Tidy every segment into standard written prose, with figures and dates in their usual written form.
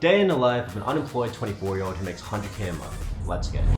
Day in the life of an unemployed 24-year-old who makes 100K a month. Let's get it.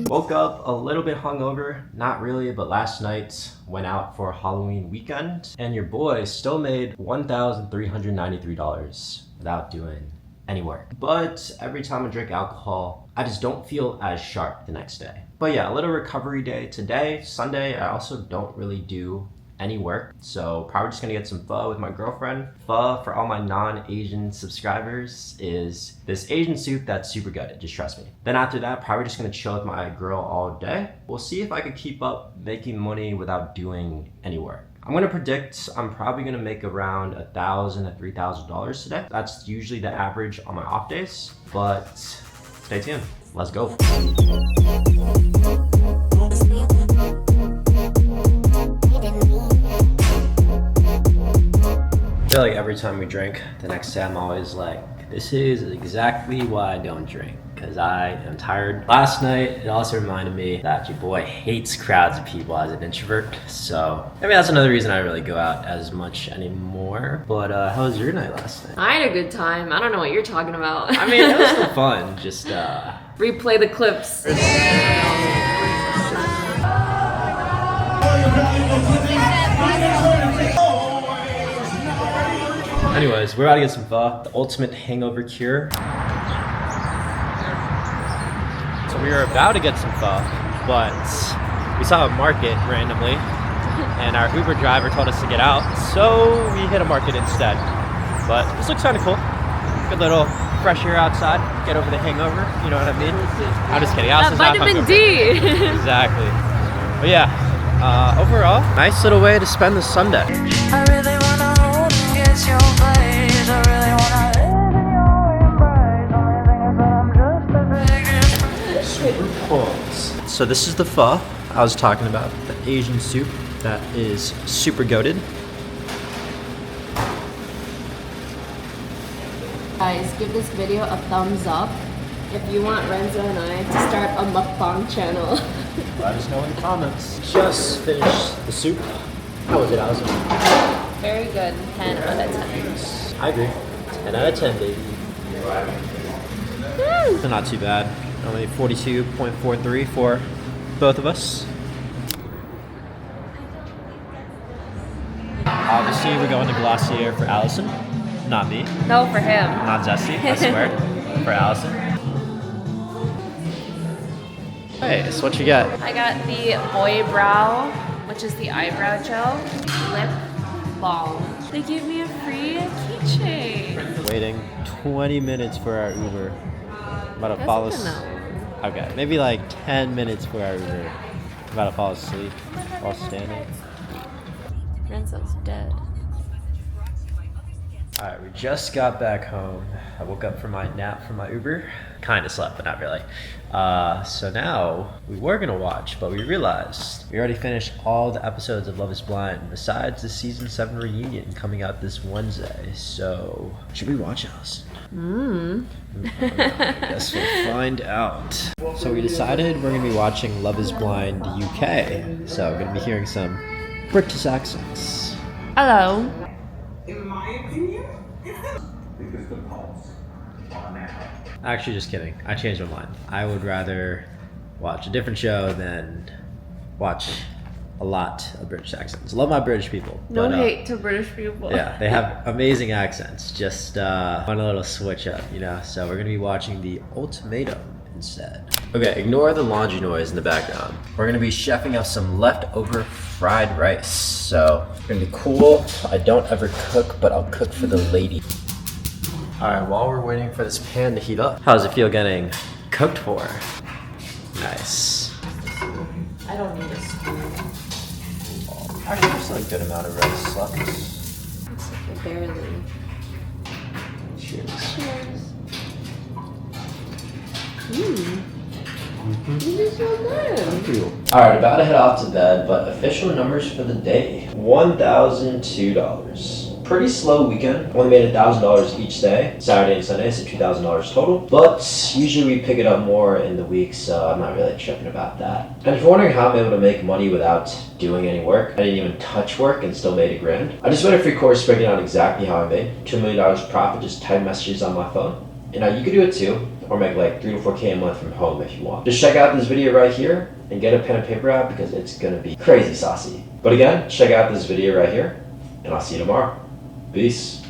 Woke up a little bit hungover, not really, but last night went out for a Halloween weekend, and your boy still made $1,393 without doing any work. But every time I drink alcohol, I just don't feel as sharp the next day. But yeah, a little recovery day today. Sunday, I also don't really do any work, so probably just gonna get some pho with my girlfriend. Pho, for all my non-Asian subscribers, is this Asian soup that's super good, just trust me. Then after that, probably just gonna chill with my girl all day. We'll see if I could keep up making money without doing any work. I'm gonna predict I'm probably gonna make around $1,000 to $3,000 today. That's usually the average on my off days, but stay tuned. Let's go. I feel like every time we drink, the next day I'm always like, this is exactly why I don't drink, because I am tired. Last night, it also reminded me that your boy hates crowds of people as an introvert, so I mean that's another reason I don't really go out as much anymore. But how was your night last night? I had a good time. I don't know what you're talking about. I mean, it was still fun, just replay the clips. Anyways, we're about to get some pho, the ultimate hangover cure. So we were about to get some pho, but we saw a market randomly, and our Uber driver told us to get out, so we hit a market instead. But this looks kind of cool. Good little fresh air outside, get over the hangover, you know what I mean? I'm just kidding. That vitamin D! Exactly. But yeah, overall, nice little way to spend the Sunday. I really wanna hold against your place. I really wanna live in your embrace. Only thing is that I'm just a Super pumped. So this is the pho I was talking about, the Asian soup that is super goated. Guys, give this video a thumbs up if you want Renzo and I to start a mukbang channel. Let us know in the comments. Just finished the soup. How was it, Allison? Very good. 10 out of 10. I agree. 10 out of 10, baby. So not too bad. Only 42.43 for both of us. Obviously, we're going to Glossier for Allison. Not me. No, for him. Not Zesty, I swear. For Allison. Hey, so what you got? I got the Boy Brow, which is the eyebrow gel, lip balm. They gave me a free keychain. Waiting 20 minutes for our Uber. About to That's fall good asleep. enough. Okay, maybe like 10 minutes for our Uber. About to fall asleep while standing. Renzo's dead. Alright, we just got back home. I woke up from my nap from my Uber. Kind of slept, but not really. So now, we were gonna watch, but we realized we already finished all the episodes of Love is Blind, besides the season 7 reunion coming out this Wednesday. So, should we watch Allison? I guess we'll find out. So we decided we're gonna be watching Love is Blind UK. So we're gonna be hearing some British accents. Hello. In my opinion, because the pulse. Actually, just kidding. I changed my mind. I would rather watch a different show than watch a lot of British accents. Love my British people. No but, hate to British people. Yeah, they have amazing accents. Just want a little switch up, you know? So we're gonna be watching the Ultimatum instead. Okay, ignore the laundry noise in the background. We're gonna be chefing up some leftover fried rice. So it's gonna be cool. I don't ever cook, but I'll cook for the lady. All right, while we're waiting for this pan to heat up, how does it feel getting cooked for? Nice. I don't need a spoon. Actually, there's a good amount of rice left. It's like barely. Cheers. Cheers. This is so good. All right, about to head off to bed, but official numbers for the day: $1,002. Pretty slow weekend. Only made $1,000 each day, Saturday and Sunday, so $2,000 total. But usually we pick it up more in the week, so I'm not really tripping about that. And if you're wondering how I'm able to make money without doing any work, I didn't even touch work and still made $1,000. I just made a free course breaking out exactly how I made $2 million profit, just type messages on my phone. And you can do it too, or make like 3 to 4K a month from home if you want. Just check out this video right here and get a pen and paper out because it's gonna be crazy saucy. But again, check out this video right here, and I'll see you tomorrow. Peace.